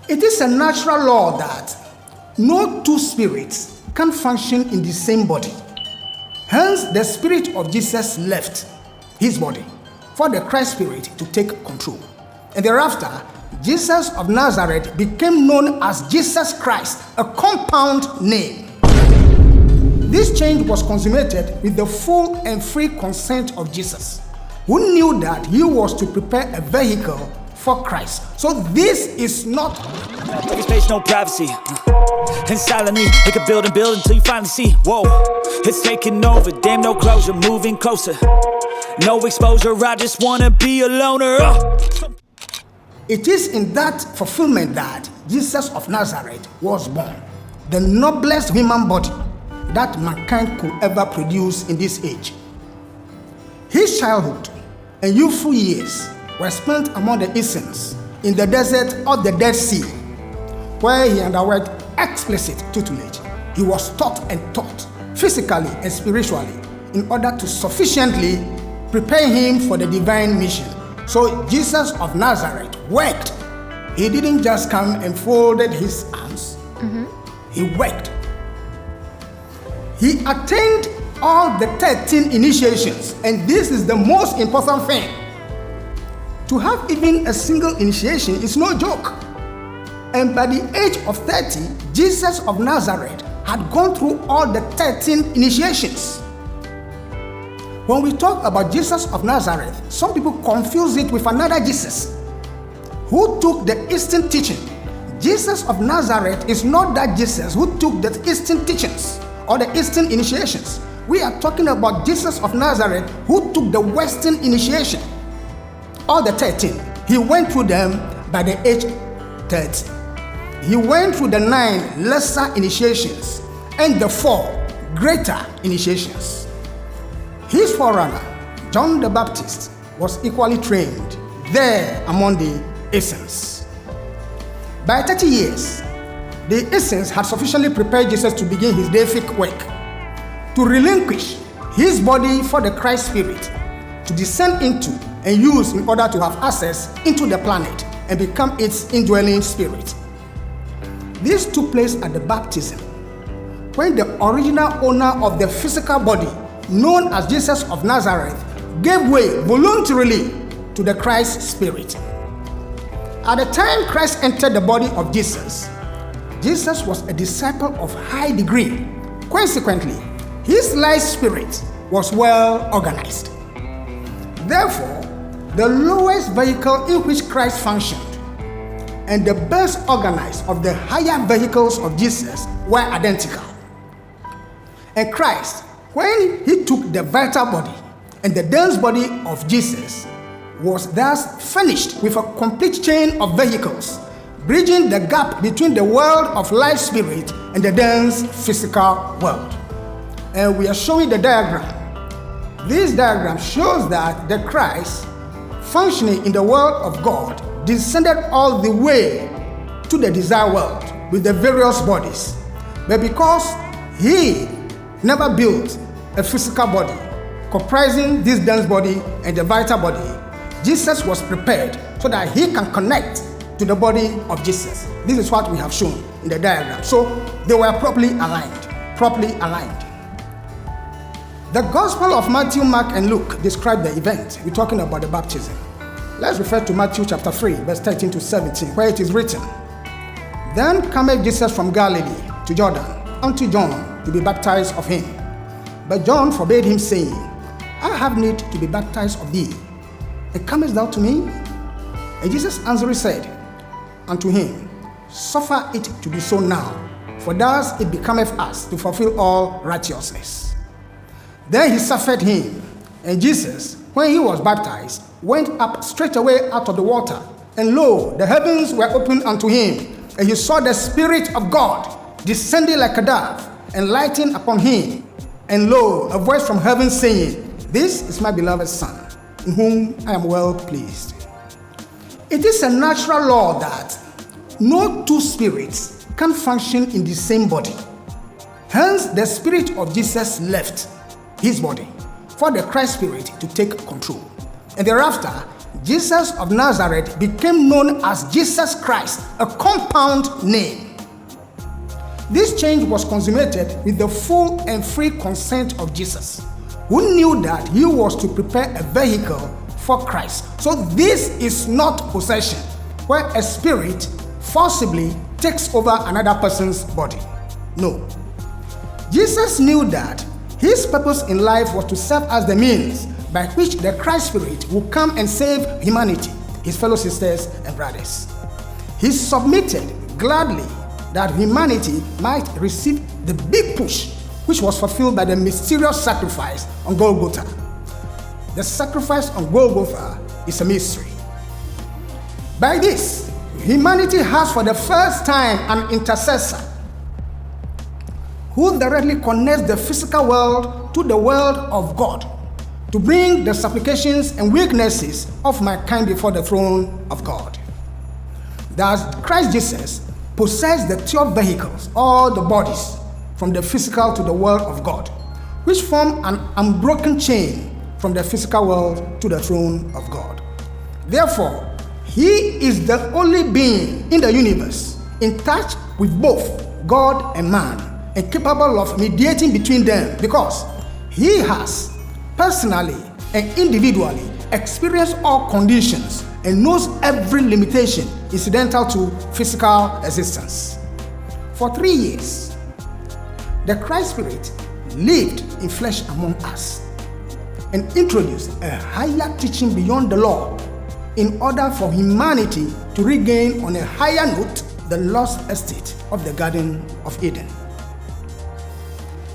It is a natural law that no two spirits can function in the same body. Hence, the spirit of Jesus left his body for the Christ spirit to take control. And thereafter, Jesus of Nazareth became known as Jesus Christ, a compound name. This change was consummated with the full and free consent of Jesus, who knew that he was to prepare a vehicle for Christ. So this is not Take space, no privacy. And silently, it could build and build until you finally see. Whoa, it's taking over. Damn, no closure, moving closer. No exposure, I just wanna be a loner. It is in that fulfillment that Jesus of Nazareth was born, the noblest human body that mankind could ever produce in this age. His childhood and youthful years were spent among the Essenes in the desert of the Dead Sea, where he underwent explicit tutelage. He was taught and taught physically and spiritually in order to sufficiently prepare him for the divine mission. So Jesus of Nazareth worked. He didn't just come and folded his arms. He worked. He attained all the 13 initiations, and this is the most important thing. To have even a single initiation is no joke. And by the age of 30, Jesus of Nazareth had gone through all the 13 initiations. When we talk about Jesus of Nazareth, some people confuse it with another Jesus who took the Eastern teaching. Jesus of Nazareth is not that Jesus who took the Eastern teachings or the Eastern initiations. We are talking about Jesus of Nazareth who took the Western initiation. All the 13. He went through them by the age 30. He went through the 9 lesser initiations and the 4 greater initiations. His forerunner, John the Baptist, was equally trained there among the Essenes. By 30 years, the Essenes had sufficiently prepared Jesus to begin his deific work, to relinquish his body for the Christ Spirit to descend into and use in order to have access into the planet and become its indwelling spirit. This took place at the baptism, when the original owner of the physical body, known as Jesus of Nazareth, gave way voluntarily to the Christ Spirit. At the time Christ entered the body of Jesus, Jesus was a disciple of high degree. Consequently, his life spirit was well organized. Therefore, the lowest vehicle in which Christ functioned and the best organized of the higher vehicles of Jesus were identical. And Christ, when he took the vital body and the dense body of Jesus, was thus furnished with a complete chain of vehicles, bridging the gap between the world of life spirit and the dense physical world. And we are showing the diagram. This diagram shows that the Christ, functioning in the world of God, descended all the way to the desired world with the various bodies. But because he never built a physical body comprising this dense body and the vital body, Jesus was prepared so that he can connect to the body of Jesus. This is what we have shown in the diagram. So they were properly aligned. The Gospel of Matthew, Mark, and Luke describe the event. We're talking about the baptism. Let's refer to Matthew chapter 3, verse 13 to 17, where it is written, Then cometh Jesus from Galilee to Jordan unto John to be baptized of him. But John forbade him, saying, I have need to be baptized of thee, and comest thou to me? And Jesus answering said unto him, Suffer it to be so now, for thus it becometh us to fulfill all righteousness. Then he suffered him, and Jesus, when he was baptized, went up straightway out of the water, and lo, the heavens were opened unto him, and he saw the Spirit of God descending like a dove, and lighting upon him. And lo, a voice from heaven saying, This is my beloved Son, in whom I am well pleased. It is a natural law that no two spirits can function in the same body. Hence, the Spirit of Jesus left his body for the Christ Spirit to take control. And thereafter, Jesus of Nazareth became known as Jesus Christ, a compound name. This change was consummated with the full and free consent of Jesus, who knew that he was to prepare a vehicle for Christ. So this is not possession, where a spirit forcibly takes over another person's body. No. Jesus knew that his purpose in life was to serve as the means by which the Christ Spirit will come and save humanity, his fellow sisters and brothers. He submitted gladly that humanity might receive the big push which was fulfilled by the mysterious sacrifice on Golgotha. The sacrifice on Golgotha is a mystery. By this, humanity has for the first time an intercessor who directly connects the physical world to the world of God to bring the supplications and weaknesses of mankind before the throne of God. Thus, Christ Jesus possessed the 12 vehicles, all the bodies, from the physical to the world of God, which form an unbroken chain from the physical world to the throne of God. Therefore, he is the only being in the universe in touch with both God and man and capable of mediating between them, because he has personally and individually experienced all conditions and knows every limitation incidental to physical existence. For 3 years, the Christ Spirit lived in flesh among us and introduced a higher teaching beyond the law in order for humanity to regain on a higher note the lost estate of the Garden of Eden.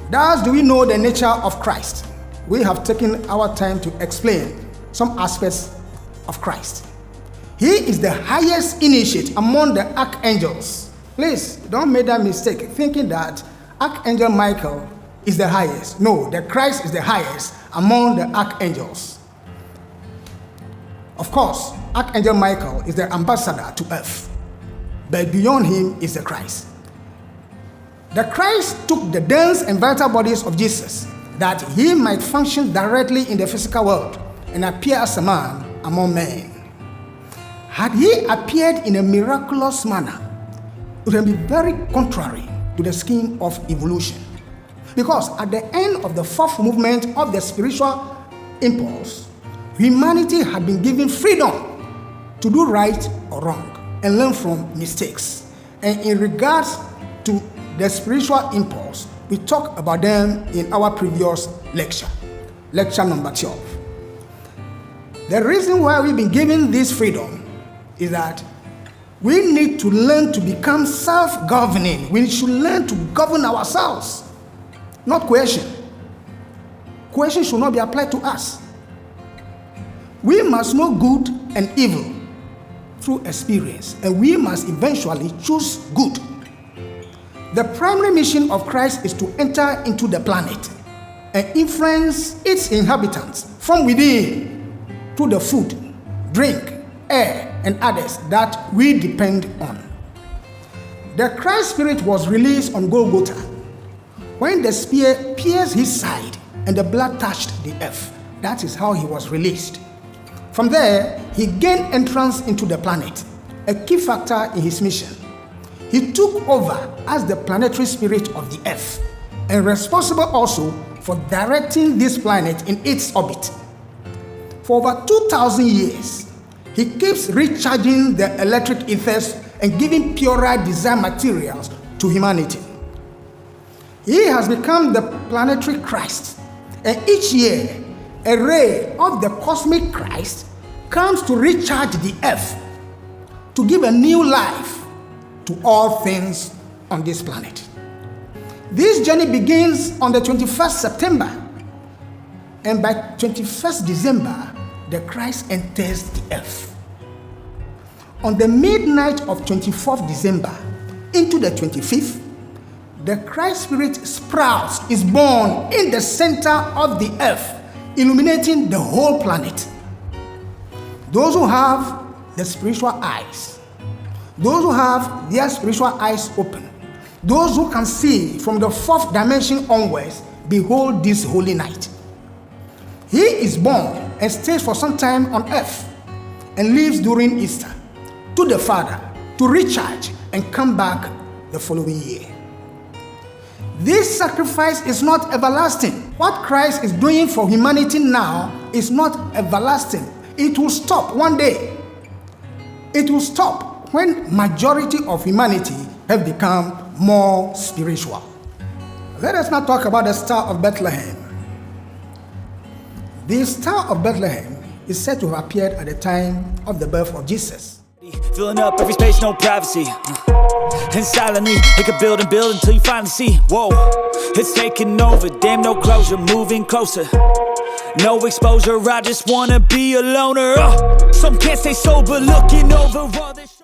Thus do we know the nature of Christ. We have taken our time to explain some aspects of Christ. He is the highest initiate among the archangels. Please don't make that mistake thinking that Archangel Michael is the highest. No, the Christ is the highest among the archangels. Of course, Archangel Michael is the ambassador to earth, but beyond him is the Christ. The Christ took the dense and vital bodies of Jesus that he might function directly in the physical world and appear as a man among men. Had he appeared in a miraculous manner, it would be very contrary to the scheme of evolution. Because at the end of the fourth movement of the spiritual impulse, humanity had been given freedom to do right or wrong and learn from mistakes. And in regards to the spiritual impulse, we talked about them in our previous lecture number 12. The reason why we've been given this freedom is that we need to learn to become self-governing. We should learn to govern ourselves, not coercion. Coercion should not be applied to us. We must know good and evil through experience, and we must eventually choose good. The primary mission of Christ is to enter into the planet and influence its inhabitants from within through the food, drink, air, and others that we depend on. The Christ Spirit was released on Golgotha when the spear pierced his side and the blood touched the earth. That is how he was released. From there, he gained entrance into the planet, a key factor in his mission. He took over as the planetary spirit of the earth and responsible also for directing this planet in its orbit. For over 2,000 years, he keeps recharging the electric ethers and giving purer desired materials to humanity. He has become the planetary Christ, and each year, a ray of the cosmic Christ comes to recharge the earth, to give a new life to all things on this planet. This journey begins on the 21st September, and by 21st December, the Christ enters the earth. On the midnight of 24th December into the 25th, the Christ Spirit sprouts, is born in the center of the earth, illuminating the whole planet. Those who have the spiritual eyes, those who have their spiritual eyes open, those who can see from the fourth dimension onwards, behold this holy night. He is born and stays for some time on earth, and leaves during Easter to the Father to recharge and come back the following year. This sacrifice is not everlasting. What Christ is doing for humanity now is not everlasting. It will stop one day. It will stop when majority of humanity have become more spiritual. Let us now talk about the Star of Bethlehem. The Star of Bethlehem is said to have appeared at the time of the birth of Jesus. Filling up every space, no privacy. And silently, it could build and build until you finally see. Whoa, it's taking over, damn no closure, moving closer. No exposure, I just wanna be a loner. Some can't stay sober, looking over all this.